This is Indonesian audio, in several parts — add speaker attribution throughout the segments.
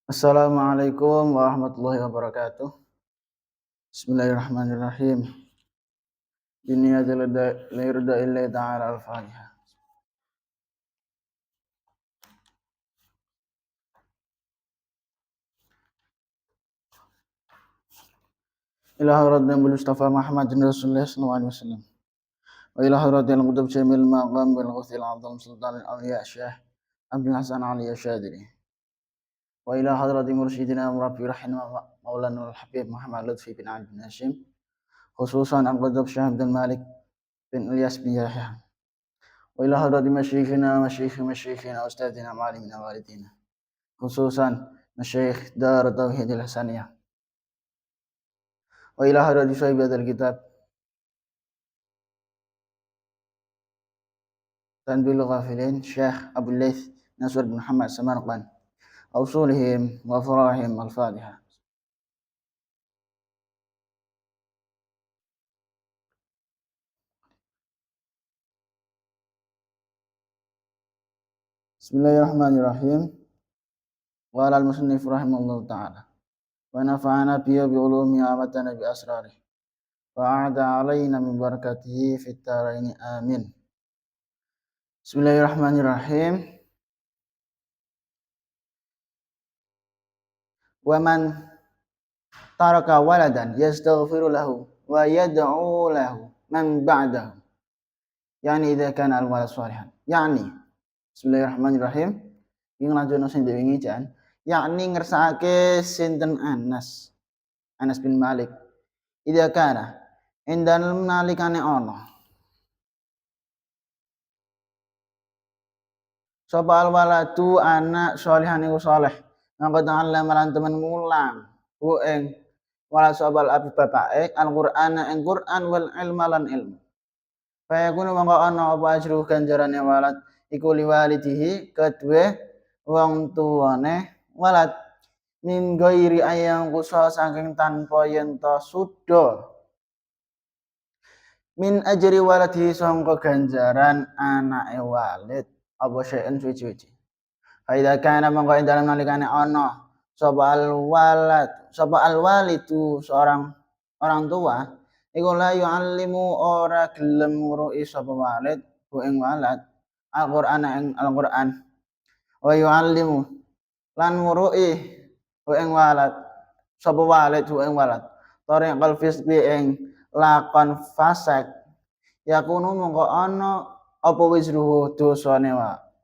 Speaker 1: Assalamualaikum warahmatullahi wabarakatuh. Bismillahirrahmanirrahim. Inni la illahi ta'ala al-Fatiha. Ila hadratin Mustafa Muhammad Rasulullah sallallahu alaihi wasallam. Wa ila hadratil qutub syamil maqam bil ghusl azam sultan al-awliya Syekh Abdul Hasan Ali Asyadili. Wa ila hadrati mursyidina murabbi rahimah Maulana al-Habib Muhammad Lutfi bin Ali bin Hashim. Khususan al-qutub Syekh Abdul Malik bin Ilyas bin Yahya. Wa ila hadrati masyayikhina ustadzina ma'alimina walidina. Khususan Masyayikh Dar Tauhidil Hasaniyah. Wa ila hadrati sahibatul kitab Tanbihul Ghafilin Syekh Abdul Laith Nasr bin Muhammad Samarqand Ausulihim wa Farahim Al-Fatiha. Bismillahirrahmanirrahim. Wa alal musannif rahimahullahu ta'ala. Wa nafa'ana bihi bi ulumi amatana bi asrarih. Wa a'ada alaina min barakatihi fit taraini amin. Bismillahirrahmanirrahim. Wa man taraka waladan yastaghfiru lahu wa yad'u lahu man ba'dahu. Yani idza kana al-walad salihan. Yani Bismillahirrahmanirrahim. Iki nglanjutno sing wingi jan. Yakni ngersakake sinten Anas bin Malik. Idza kana endan nalikane ana sapa al-waladu anak salihan iku saleh. Mangko ta'ala marang temen mulang ku ing wala sabal abi bapake Al-Qur'an ing Qur'an wal ilma lan ilmu. Fayakunu mangko ana apa ajru ganjarane walad iku liwalidihi kedue wong tuane walad min ghairi ayang kusa saking tanpa yen to suda min ajri waladihi sangka ganjaran anake walid apa syai'an suci-suci. Faida kana mangko ing dalem nalikane ana sapa al-walidu seorang orang tua iku la yu'allimu ora gelem ngru'i sapa walid ku ing walad Al-Qur'an ing Al-Qur'an wa yu'allimu lan ngru'i ku ing walad sapa walid ku ing walad tariqal fisqi ing lakon fasik yakunu mongko ana apa wisruhu dosane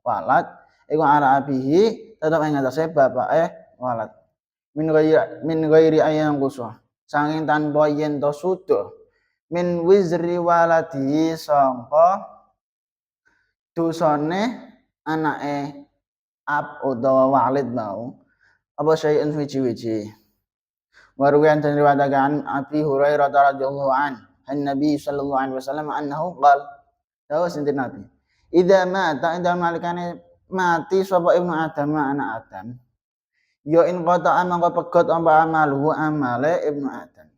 Speaker 1: walad iku ala abihi tetep ing atase bapake walad min ghairi ayang kusa sanging tanpa yen to suda min wizri waladi sangka dosane anake utawa walid mau apa syai'un wiji-wiji. Waruyan dan riwayatakan Abi Hurairah radhiyallahu an Nabi sallallahu alaihi wasallam annahu qala dawa sinten Nabi idza mata indal malikane mati sapa ibnu Adam anak Adam ya in qata'a mangko pegot apa amaluhu amale ibnu Adam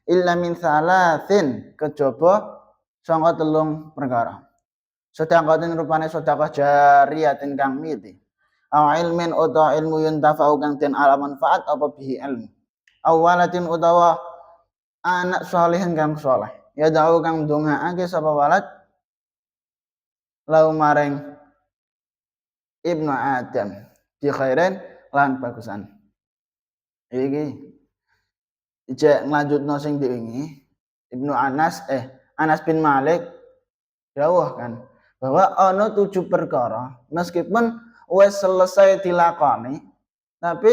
Speaker 1: illa min salasin kejaba sangka telung perkara. Sedangkan rupane sedekah jariyatin kang miti. Aw ilmin utawa ilmu yuntafa'u kang den ala manfaat apa bihi ilmu. Aw waladin utawa anak salihin kang saleh. Ya da'u kang ndongaake sapa walad lau maring ibnu Adam bi khairin lan bagusan. Iki ijek nglanjutno sing diwingi Ibnu Anas bin Malik dawuh kan bahwa ana 7 perkara meskipun wis selesai dilakoni tapi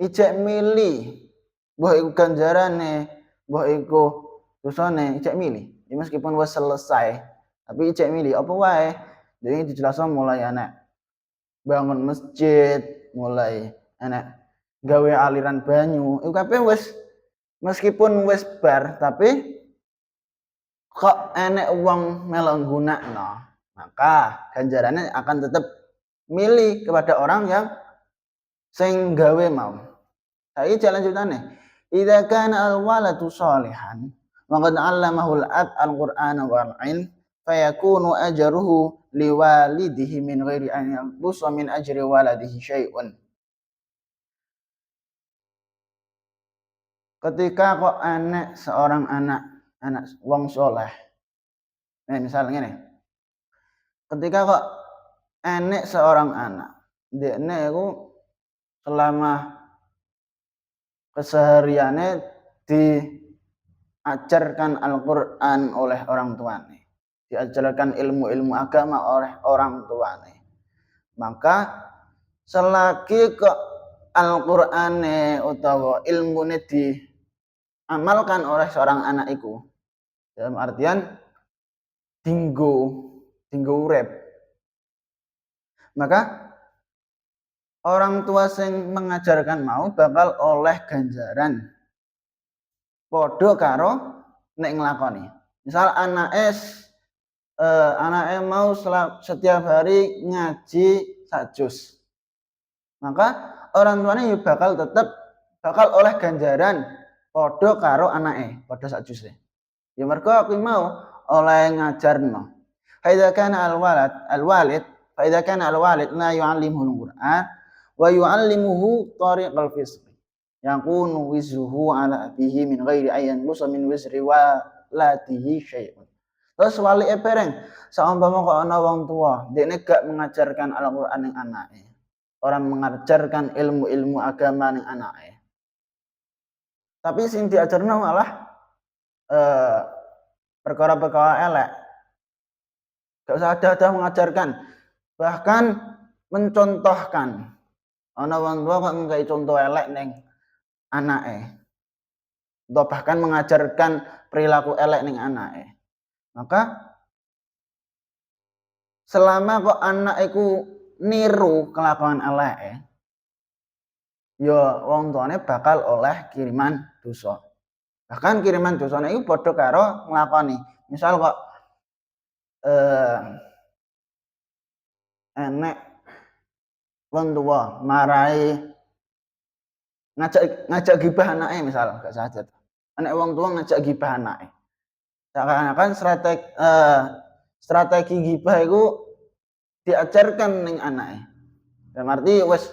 Speaker 1: ijek milih mbah iku ganjarane mbah iku dosane ijek milih ya meskipun wis selesai tapi ijek milih apa wae jadi dijelasno mulai anak bangun masjid mulai anak gawe aliran banyu iku kabeh wis meskipun wis bar tapi kok enek wong melok nggunakno maka ganjarannya akan tetap milih kepada orang yang sing gawe mau. Saiki jalan lanjutane idza kana al-waladu shalihan wa qad 'allamahul ab al-Qur'ana wal 'ilm fayakunu ajruhu liwalidihi min ghairi an yanqusa min ajri waladihi syai'un. Ketika kok anak seorang anak wong soleh, misalnya nih, ketika kok anak seorang anak, dia itu selama kesehariannya diajarkan Al-Quran oleh orang tuanya, diajarkan ilmu-ilmu agama oleh orang tuanya, maka selagi kok Al-Quran utawa ilmune diamalkan oleh seorang anak itu, dalam artian dinggo urip, maka orang tua sing mengajarkan mau bakal oleh ganjaran podo karo nek nglakoni. Misal anake mau setiap hari ngaji sak juz, maka orang tuanya bakal oleh ganjaran podo karo anake, podo sak juz. Ya mergo aku mau oleh ngajarno. Faidza kana al-walid la yu'allimuhu al-Qur'an wa yu'allimuhu tariqal fisq yakunu wizruhu ala abihi min ghairi ayyan musa min wizri waladihi syai'un. Terus wali pereng saumpama kok ana wong tua dekne gak mengajarkan Al-Qur'an ning anake, orang mengajarkan ilmu-ilmu agama ning anake, tapi sing diajarno malah perkara-perkara elek. Gak usah ada mengajarkan, bahkan mencontohkan. Ana wong tua kok nggawe contoh elek ning anake, atau bahkan mengajarkan perilaku elek ning anake, maka selama kok anak iku niru kelakuan elek, ya wong tuane bakal oleh kiriman dosa. Bahkan kiriman dosane iku padha karo nglakoni. Misal kok enek wong tua marai ngajak gibah anake, misal gak saja. Enek wong tua ngajak gibah anake. Seakan-akan strategi gibah iku diajarkan ning anake. Dalam arti wis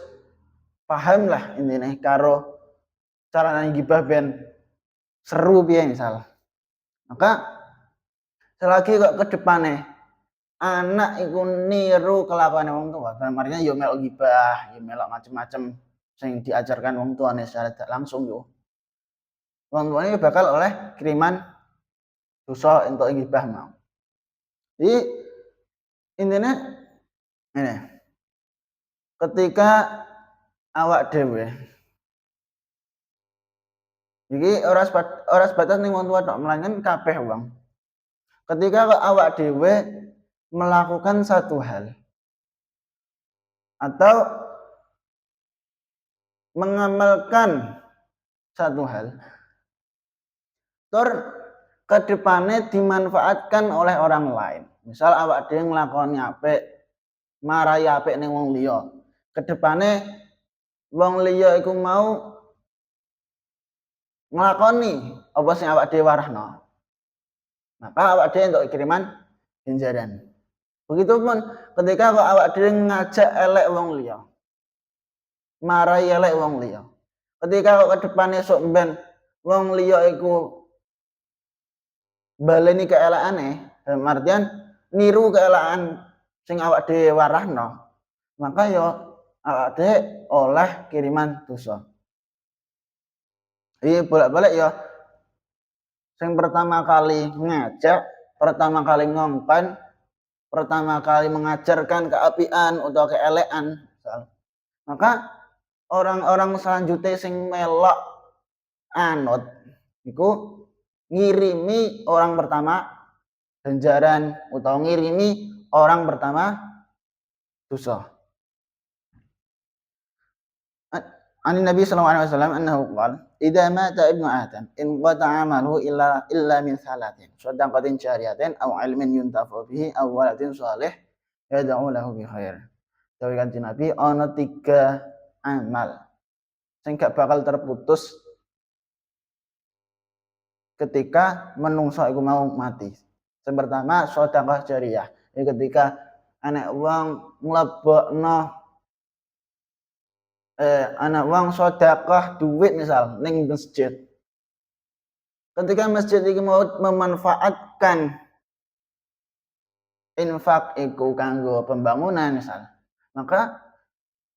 Speaker 1: paham lah intine karo cara gibah ben seru piye misal. Maka selagi kok ke depane anak iku niru kelakuane wong tua, artinya yo melok gibah, yo melok macem-macem sing diajarkan wong tuane secara tidak langsung, yo wong tuane bakal oleh kiriman dosa untuk gibah mau. Jadi intinya ini, ketika awak dhewe iki ora sebatas ning wong tua tok, melainkan kabeh wong. Ketika awak dhewe melakukan satu hal atau mengamalkan satu hal, ke depannya dimanfaatkan oleh orang lain. Misal awak dhewe nglakoni apik, marai apik ning wong liya, ke depannya wong liya iku mau nglakoni apa sing awak dhewe warahno, maka awak dhewe entuk kiriman ganjaran. Begitupun ketika kok awak dhewe ngajak elek wong liya, marai elek wong liya, ketika kok ke depannya sok ben wong liya iku baleni keelekane, dalam artian niru keelekan sing awak dhewe warahno, maka yo awak dhewe oleh kiriman dosa. Iki bolak-balik ya, sing pertama kali ngajak, pertama kali ngongkon, pertama kali mengajarkan keapian atau keelekan, maka orang-orang selanjutnya sing melok anut iku ngirimi orang pertama ganjaran atau ngirimi orang pertama dosa. An Nabi sallallahu alaihi wasallam annahu qala idza mata ibnu adam in qata'a amaluhu illa min thalathin shadaqatin jariyatin aw ilmin yuntafa'u bihi aw waladin shalih yad'u lahu bi khair. Dawuh Kanjeng Nabi ana 3 amal sing gak bakal terputus ketika menungso iku mau mati. Yang pertama sedekah jariyah. Ketika anak wong mlebokno anak wong sedekah duit misal ning masjid. Ketika masjid iki mau memanfaatkan infak iku kanggo pembangunan misal, maka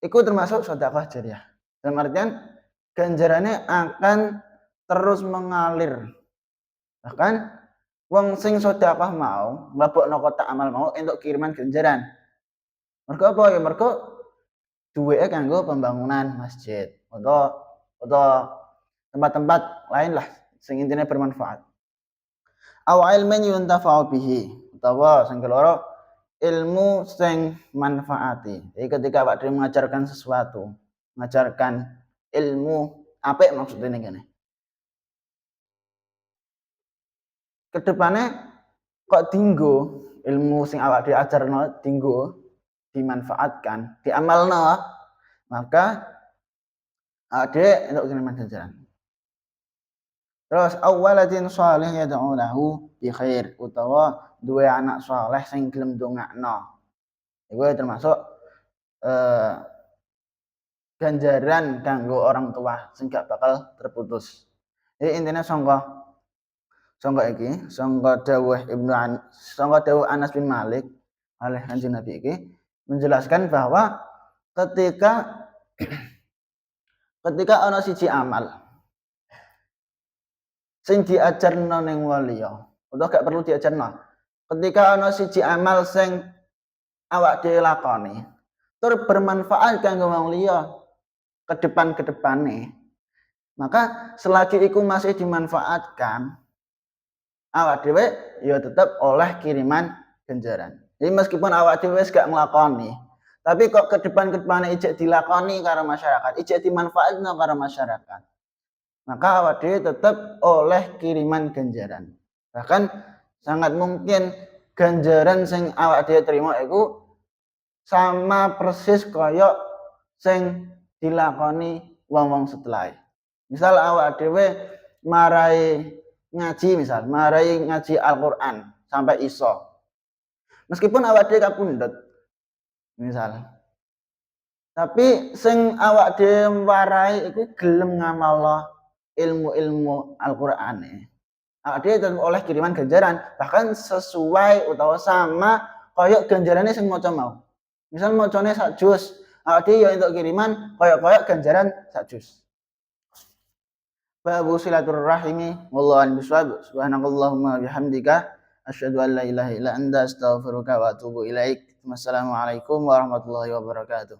Speaker 1: iku termasuk sedekah jariyah. Dalam artian ganjarannya akan terus mengalir. Bahkan wong sing sedekah mau mlebokno kotak amal mau entuk kiriman ganjaran. Mergo apa ya? Mergo duweke kanggo pembangunan masjid atau tempat-tempat lain lah sing intine bermanfaat. Aw ilmin yuntafa'u bihi, utawa sing keloro ilmu sing manfaati. Jadi ketika awak dhewe mengajarkan sesuatu, mengajarkan ilmu apik maksudnya ning kene. Kedepane kok dinggo ilmu sing awak dhewe ajarno dinggo dimanfaatkan, diamalno, maka ade entuk kiriman ganjaran. Terus awwaladin shalih yad'u lahu bi khair, utawa duwe anak saleh sing gelem ndongakno. Iku termasuk ganjaran kanggo orang tua sing gak bakal terputus. Jadi intinya sangka iki, sangka dawuh Anas bin Malik oleh Kanjeng Nabi iki menjelaskan bahwa ketika ana siji amal sing diajarno ning wong liya, utawa gak perlu diajarno. Ketika ana siji amal sing awak dhewe lakoni, tur bermanfaat kanggo wong liya ke depane, maka selagi iku masih dimanfaatkan, awak dhewe ya tetep oleh kiriman ganjaran. Jadi meskipun awak dhewe wis gak nglakoni, tapi kok ke depan-depane ijek dilakoni karo masyarakat, ijek dimanfaatno karo masyarakat, maka awak dhewe tetep oleh kiriman ganjaran. Bahkan sangat mungkin ganjaran sing awak dhewe terima iku sama persis kaya sing dilakoni wong-wong setelah. Misal awak dhewe marai ngaji Al-Qur'an sampai iso. Meskipun awak dhewe kapundhut misal, tapi sing awak dhewe warai iku gelem ngamalno ilmu-ilmu Al-Qur'ane. Awak dhewe tetep oleh kiriman ganjaran, bahkan sesuai utawa sama kaya ganjarane sing maca mau. Misal macane sak juz, awak dhewe ya entuk kiriman kaya ganjaran sak juz. Babu silaturrahimi wallahu a'lam bishawab. Subhanakallahumma bihamdika asyhadu an la ilaha illa anta astaghfiruka wa atubu ilaik. Wassalamualaikum warahmatullahi wabarakatuh.